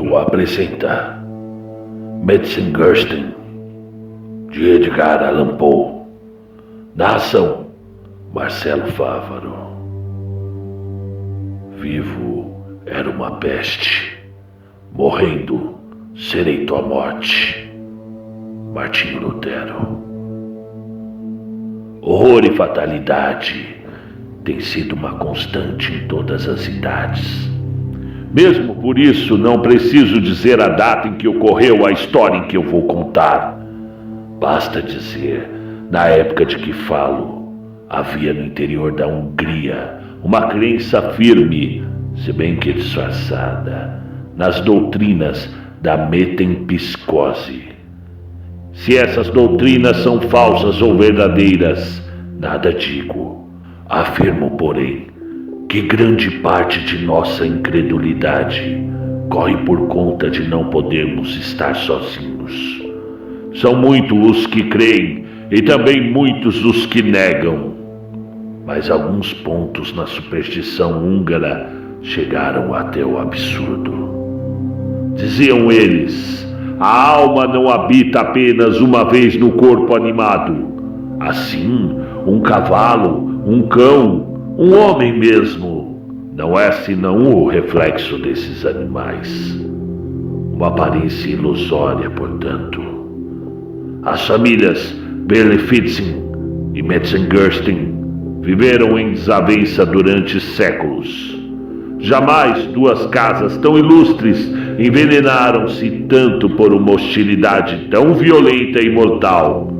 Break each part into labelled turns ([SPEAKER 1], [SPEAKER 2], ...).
[SPEAKER 1] Auto apresenta Metzengerstein, de Edgar Allan Poe. Narração: Marcelo Fávaro. Vivo era uma peste, morrendo serei tua morte. Martinho Lutero. Horror e fatalidade tem sido uma constante em todas as idades. Mesmo por isso, não preciso dizer a data em que ocorreu a história em que eu vou contar. Basta dizer, na época de que falo, havia no interior da Hungria uma crença firme, se bem que disfarçada, nas doutrinas da metempsicose. Se essas doutrinas são falsas ou verdadeiras, nada digo. Afirmo, porém, que grande parte de nossa incredulidade corre por conta de não podermos estar sozinhos. São muitos os que creem e também muitos os que negam. Mas alguns pontos na superstição húngara chegaram até o absurdo. Diziam eles: a alma não habita apenas uma vez no corpo animado. Assim, um cavalo, um cão, um homem mesmo, não é senão o reflexo desses animais. Uma aparência ilusória, portanto. As famílias Berlifitzing e Metzengerstein viveram em desavença durante séculos. Jamais duas casas tão ilustres envenenaram-se tanto por uma hostilidade tão violenta e mortal.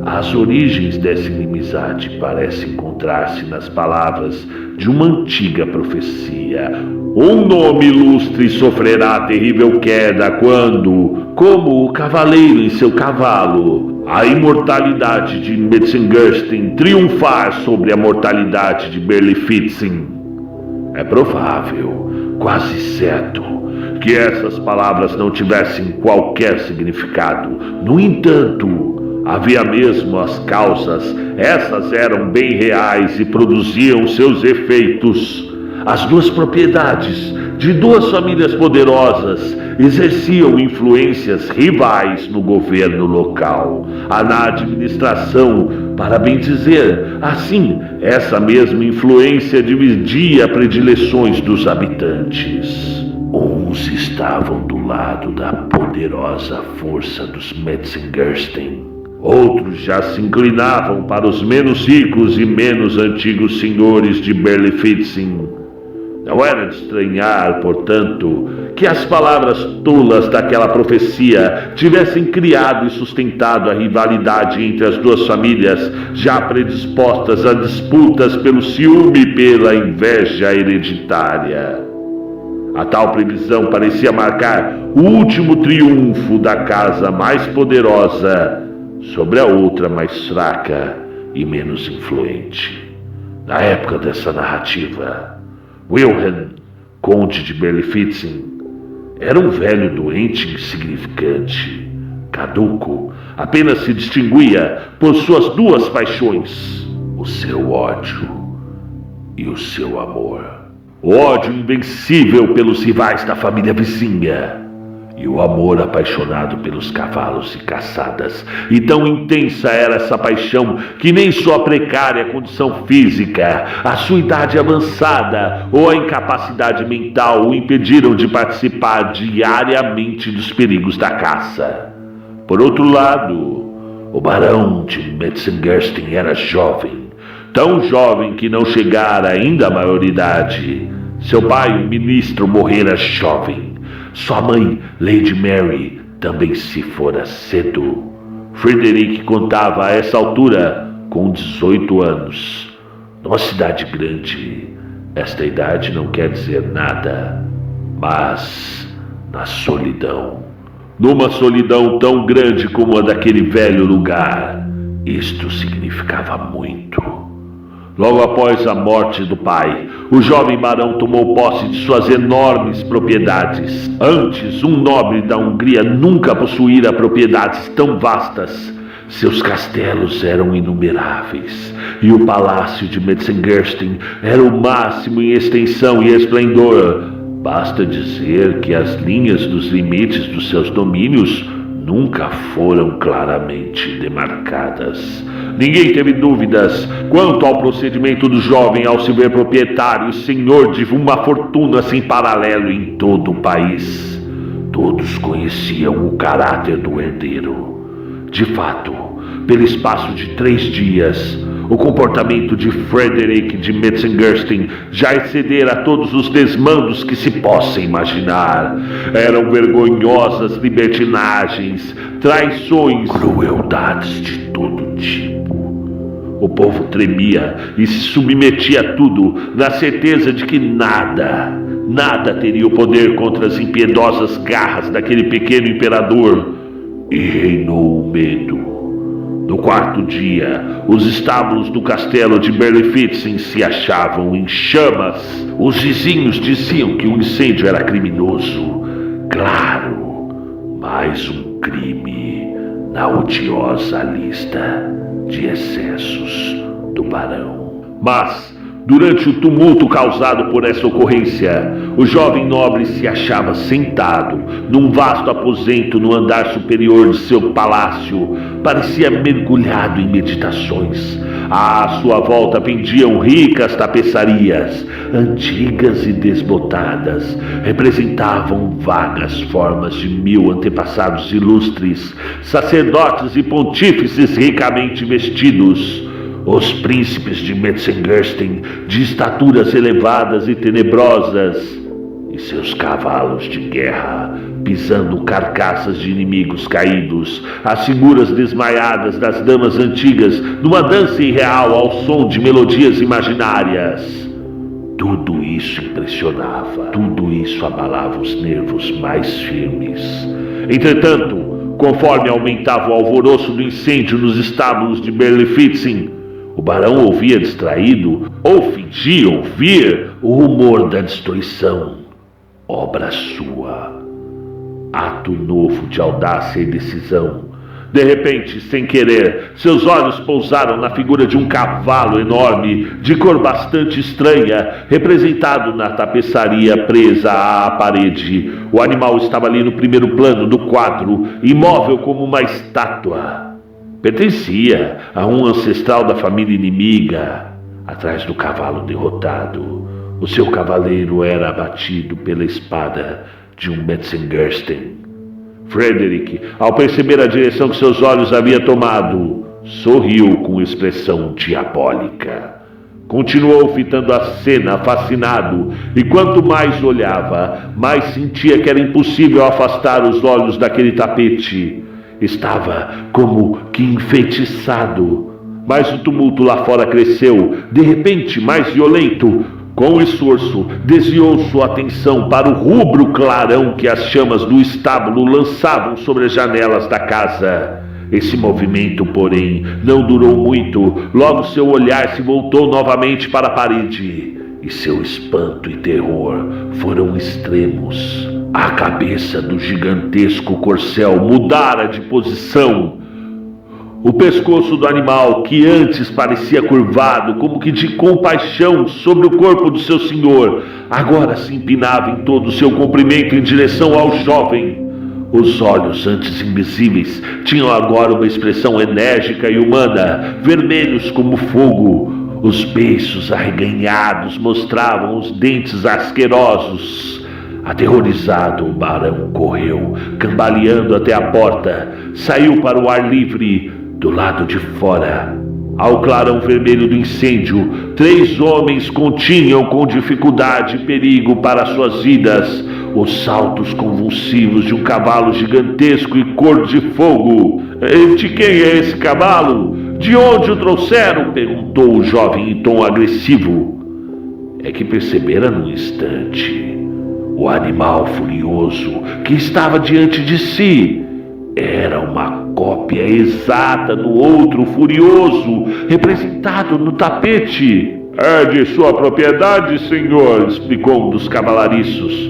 [SPEAKER 1] As origens dessa inimizade parecem encontrar-se nas palavras de uma antiga profecia. Um nome ilustre sofrerá terrível queda quando, como o cavaleiro em seu cavalo, a imortalidade de Metzengerstein triunfar sobre a mortalidade de Berlifitzing. É provável, quase certo, que essas palavras não tivessem qualquer significado. No entanto, havia mesmo as causas, essas eram bem reais e produziam seus efeitos. As duas propriedades de duas famílias poderosas exerciam influências rivais no governo local, na administração, para bem dizer. Assim, essa mesma influência dividia predileções dos habitantes. Uns estavam do lado da poderosa força dos Metzengerstein. Outros já se inclinavam para os menos ricos e menos antigos senhores de Berlifitzing. Não era de estranhar, portanto, que as palavras tolas daquela profecia tivessem criado e sustentado a rivalidade entre as duas famílias, já predispostas a disputas pelo ciúme e pela inveja hereditária. A tal previsão parecia marcar o último triunfo da casa mais poderosa sobre a outra mais fraca e menos influente. Na época dessa narrativa, Wilhelm, conde de Berlifitzing, era um velho doente insignificante, caduco, apenas se distinguia por suas duas paixões, o seu ódio e o seu amor. O ódio invencível pelos rivais da família vizinha e o amor apaixonado pelos cavalos e caçadas. E tão intensa era essa paixão que nem sua precária condição física, a sua idade avançada ou a incapacidade mental o impediram de participar diariamente dos perigos da caça. Por outro lado, o barão de Metzengerstein era jovem, tão jovem que não chegara ainda à maioridade. Seu pai, o ministro, morrera jovem. Sua mãe, Lady Mary, também se fora cedo. Frederick contava a essa altura com 18 anos. Numa cidade grande, esta idade não quer dizer nada, mas na solidão, numa solidão tão grande como a daquele velho lugar, isto significava muito. Logo após a morte do pai, o jovem barão tomou posse de suas enormes propriedades. Antes, um nobre da Hungria nunca possuíra propriedades tão vastas. Seus castelos eram inumeráveis, e o palácio de Metzengerstein era o máximo em extensão e esplendor. Basta dizer que as linhas dos limites dos seus domínios nunca foram claramente demarcadas. Ninguém teve dúvidas quanto ao procedimento do jovem ao se ver proprietário e senhor de uma fortuna sem paralelo em todo o país. Todos conheciam o caráter do herdeiro. De fato, pelo espaço de 3 dias, o comportamento de Frederick de Metzengerstein já excedera todos os desmandos que se possa imaginar. Eram vergonhosas libertinagens, traições, crueldades de todo tipo. O povo tremia e se submetia a tudo, na certeza de que nada teria o poder contra as impiedosas garras daquele pequeno imperador. E reinou o medo. No 4º dia, os estábulos do castelo de Berlifitzing se achavam em chamas. Os vizinhos diziam que o incêndio era criminoso. Claro, mais um crime na odiosa lista de excessos do barão. Mas, durante o tumulto causado por essa ocorrência, o jovem nobre se achava sentado num vasto aposento no andar superior de seu palácio. Parecia mergulhado em meditações. À sua volta pendiam ricas tapeçarias, antigas e desbotadas. Representavam vagas formas de 1000 antepassados ilustres, sacerdotes e pontífices ricamente vestidos. Os príncipes de Metzengerstein, de estaturas elevadas e tenebrosas, e seus cavalos de guerra, pisando carcaças de inimigos caídos, as figuras desmaiadas das damas antigas, numa dança irreal ao som de melodias imaginárias. Tudo isso impressionava, tudo isso abalava os nervos mais firmes. Entretanto, conforme aumentava o alvoroço do incêndio nos estábulos de Berlifitzing, o barão ouvia distraído, ou fingia ouvir, o rumor da destruição. Obra sua. Ato novo de audácia e decisão. De repente, sem querer, seus olhos pousaram na figura de um cavalo enorme, de cor bastante estranha, representado na tapeçaria presa à parede. O animal estava ali no primeiro plano do quadro, imóvel como uma estátua. Pertencia a um ancestral da família inimiga. Atrás do cavalo derrotado, o seu cavaleiro era abatido pela espada de um Metzengerstein. Frederick, ao perceber a direção que seus olhos haviam tomado, sorriu com expressão diabólica. Continuou fitando a cena, fascinado, e quanto mais olhava, mais sentia que era impossível afastar os olhos daquele tapete. Estava como que enfeitiçado. Mas o tumulto lá fora cresceu, de repente mais violento. Com esforço, desviou sua atenção para o rubro clarão que as chamas do estábulo lançavam sobre as janelas da casa. Esse movimento, porém, não durou muito. Logo seu olhar se voltou novamente para a parede, e seu espanto e terror foram extremos. A cabeça do gigantesco corcel mudara de posição. O pescoço do animal, que antes parecia curvado, como que de compaixão sobre o corpo do seu senhor, agora se empinava em todo o seu comprimento em direção ao jovem. Os olhos, antes invisíveis, tinham agora uma expressão enérgica e humana, vermelhos como fogo. Os beiços arreganhados mostravam os dentes asquerosos. Aterrorizado, o barão correu, cambaleando até a porta. Saiu para o ar livre, do lado de fora. Ao clarão vermelho do incêndio, 3 homens continham com dificuldade e perigo para suas vidas os saltos convulsivos de um cavalo gigantesco e cor de fogo. De quem é esse cavalo? De onde o trouxeram? Perguntou o jovem em tom agressivo. É que percebera num instante. O animal furioso que estava diante de si era uma cópia exata do outro furioso, representado no tapete. É de sua propriedade, senhor, explicou um dos cavalariços.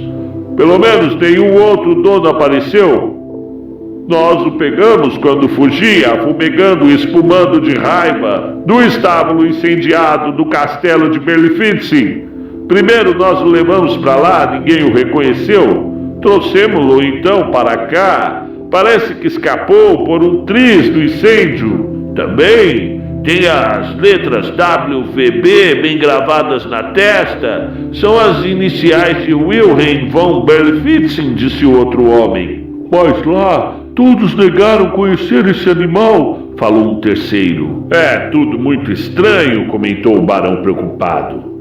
[SPEAKER 1] Pelo menos nenhum outro dono apareceu. Nós o pegamos quando fugia, fumegando e espumando de raiva, do estábulo incendiado do castelo de Berlifitzing. Primeiro nós o levamos para lá, ninguém o reconheceu. Trouxemos-lo então para cá. Parece que escapou por um triz do incêndio. Também tem as letras WVB bem gravadas na testa. São as iniciais de Wilhelm von Berlifitzing, disse o outro homem. Mas lá todos negaram conhecer esse animal, falou um terceiro. É tudo muito estranho, comentou o barão preocupado.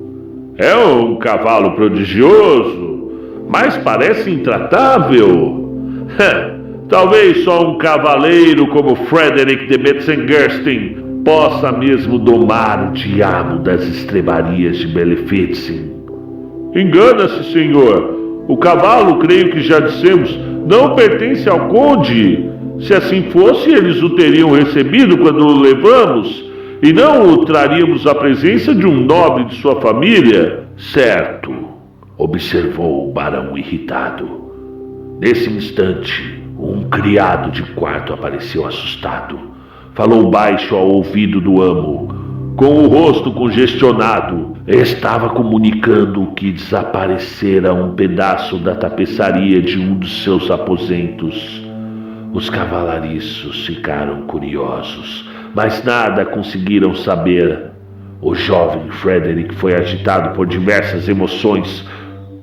[SPEAKER 1] É um cavalo prodigioso, mas parece intratável. Talvez só um cavaleiro como Frederick de Metzengerstein possa mesmo domar o diabo das estrebarias de Berlifitzing. Engana-se, senhor. O cavalo, creio que já dissemos, não pertence ao conde. Se assim fosse, eles o teriam recebido quando o levamos, e não o traríamos à presença de um nobre de sua família. Certo, observou o barão irritado. Nesse instante, um criado de quarto apareceu assustado. Falou baixo ao ouvido do amo. Com o rosto congestionado, estava comunicando que desaparecera um pedaço da tapeçaria de um dos seus aposentos. Os cavalariços ficaram curiosos, mas nada conseguiram saber. O jovem Frederick foi agitado por diversas emoções.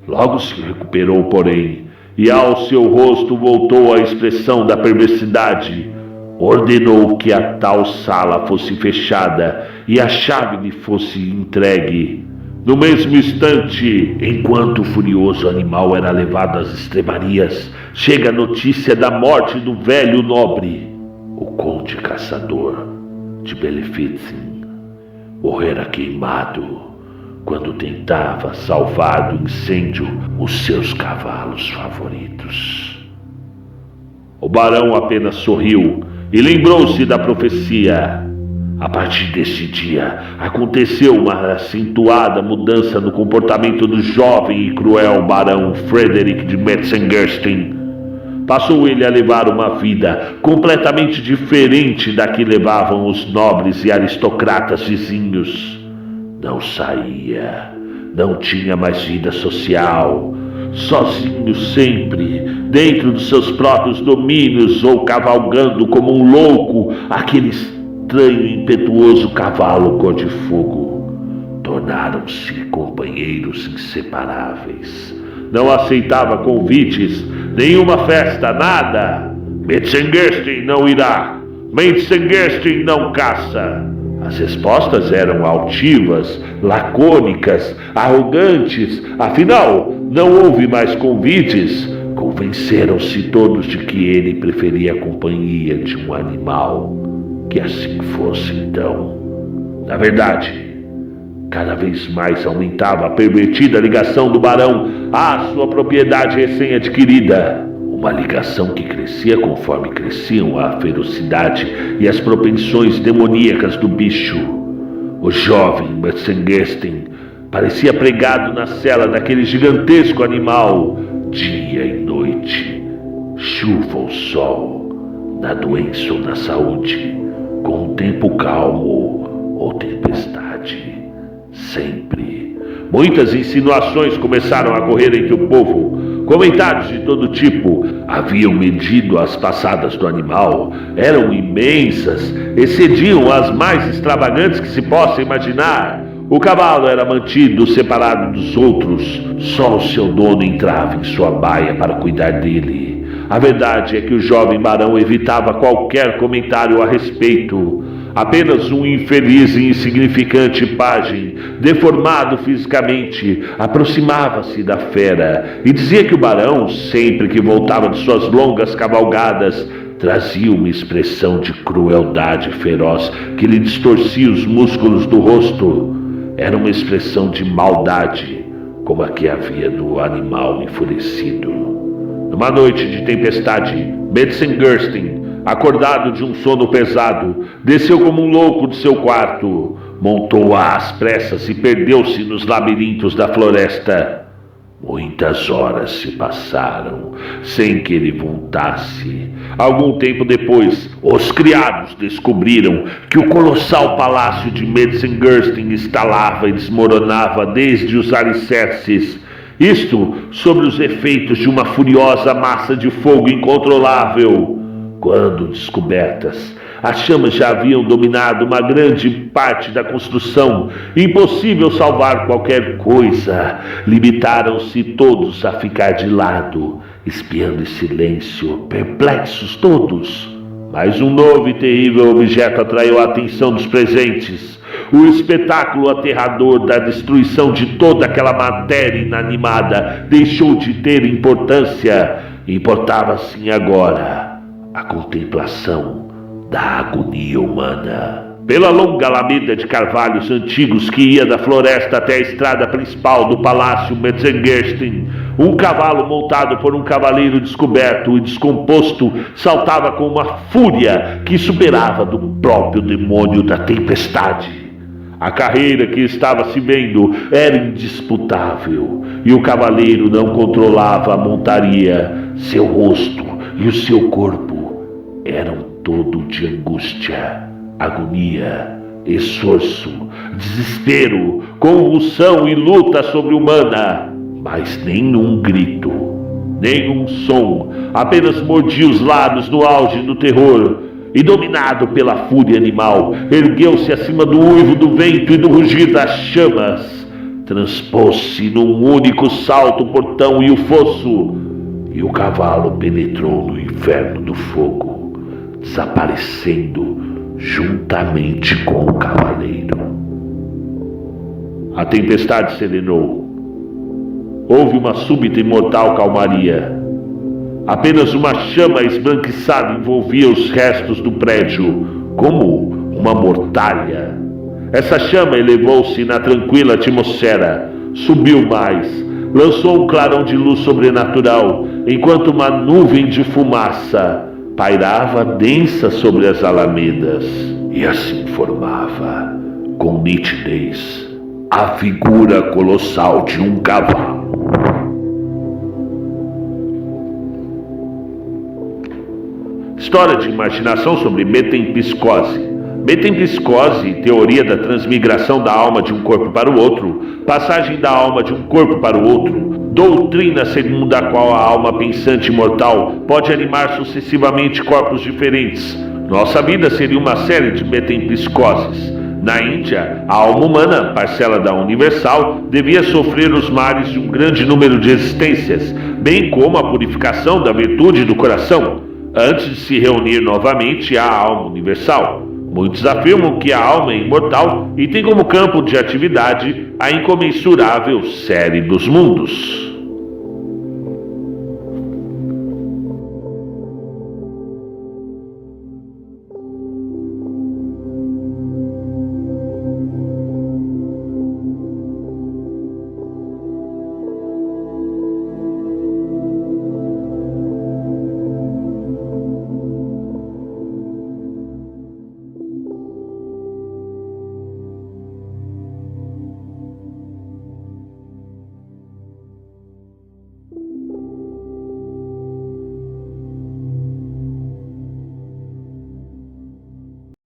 [SPEAKER 1] Logo se recuperou, porém, e ao seu rosto voltou a expressão da perversidade. Ordenou que a tal sala fosse fechada e a chave lhe fosse entregue. No mesmo instante, enquanto o furioso animal era levado às estrebarias, chega a notícia da morte do velho nobre, o conde caçador de Berlifitzing. Morrera queimado quando tentava salvar do incêndio os seus cavalos favoritos. O barão apenas sorriu e lembrou-se da profecia. A partir deste dia, aconteceu uma acentuada mudança no comportamento do jovem e cruel barão Frederick de Metzengerstein. Passou ele a levar uma vida completamente diferente da que levavam os nobres e aristocratas vizinhos. Não saía, não tinha mais vida social, sozinho sempre, dentro dos seus próprios domínios ou cavalgando como um louco aquele estranho e impetuoso cavalo cor de fogo. Tornaram-se companheiros inseparáveis. Não aceitava convites, nenhuma festa, nada. Metzengerstein não irá. Metzengerstein não caça. As respostas eram altivas, lacônicas, arrogantes. Afinal, não houve mais convites. Convenceram-se todos de que ele preferia a companhia de um animal. Que assim fosse então. Na verdade, cada vez mais aumentava a pervertida ligação do barão à sua propriedade recém-adquirida. Uma ligação que crescia conforme cresciam a ferocidade e as propensões demoníacas do bicho. O jovem Metzengerstein parecia pregado na cela daquele gigantesco animal, dia e noite, chuva ou sol, na doença ou na saúde, com um tempo calmo ou tempestade. Sempre. Muitas insinuações começaram a correr entre o povo. Comentários de todo tipo haviam medido as passadas do animal. Eram imensas, excediam as mais extravagantes que se possa imaginar. O cavalo era mantido separado dos outros. Só o seu dono entrava em sua baia para cuidar dele. A verdade é que o jovem barão evitava qualquer comentário a respeito. Apenas um infeliz e insignificante pajem, deformado fisicamente, aproximava-se da fera e dizia que o barão, sempre que voltava de suas longas cavalgadas, trazia uma expressão de crueldade feroz que lhe distorcia os músculos do rosto. Era uma expressão de maldade, como a que havia do animal enfurecido. Numa noite de tempestade, Metzengerstein, acordado de um sono pesado, desceu como um louco de seu quarto, montou às pressas e perdeu-se nos labirintos da floresta. Muitas horas se passaram sem que ele voltasse. Algum tempo depois, os criados descobriram que o colossal palácio de Metzengerstein estalava e desmoronava desde os alicerces. Isto sobre os efeitos de uma furiosa massa de fogo incontrolável. Quando descobertas, as chamas já haviam dominado uma grande parte da construção. Impossível salvar qualquer coisa. Limitaram-se todos a ficar de lado, espiando em silêncio, perplexos todos. Mas um novo e terrível objeto atraiu a atenção dos presentes. O espetáculo aterrador da destruição de toda aquela matéria inanimada deixou de ter importância. Importava sim agora a contemplação da agonia humana. Pela longa alameda de carvalhos antigos que ia da floresta até a estrada principal do palácio Metzengerstein, um cavalo montado por um cavaleiro descoberto e descomposto saltava com uma fúria que superava do próprio demônio da tempestade. A carreira que estava se vendo era indisputável, e o cavaleiro não controlava a montaria. Seu rosto e o seu corpo eram todo de angústia, agonia, esforço, desespero, convulsão e luta sobre-humana. Mas nenhum grito, nenhum som, apenas mordia os lábios no auge do terror. E dominado pela fúria animal, ergueu-se acima do uivo do vento e do rugir das chamas. Transpôs-se num único salto o portão e o fosso, e o cavalo penetrou no inferno do fogo, desaparecendo juntamente com o cavaleiro. A tempestade serenou. Houve uma súbita e mortal calmaria. Apenas uma chama esbranquiçada envolvia os restos do prédio, como uma mortalha. Essa chama elevou-se na tranquila atmosfera, subiu mais, lançou um clarão de luz sobrenatural, enquanto uma nuvem de fumaça pairava densa sobre as alamedas, e assim formava, com nitidez, a figura colossal de um cavalo. História de imaginação sobre metempsicose. Metempsicose, teoria da transmigração da alma de um corpo para o outro, passagem da alma de um corpo para o outro, doutrina segundo a qual a alma pensante mortal pode animar sucessivamente corpos diferentes. Nossa vida seria uma série de metempsicoses. Na Índia, a alma humana, parcela da universal, devia sofrer os males de um grande número de existências, bem como a purificação da virtude do coração, antes de se reunir novamente à alma universal. Muitos afirmam que a alma é imortal e tem como campo de atividade a incomensurável série dos mundos.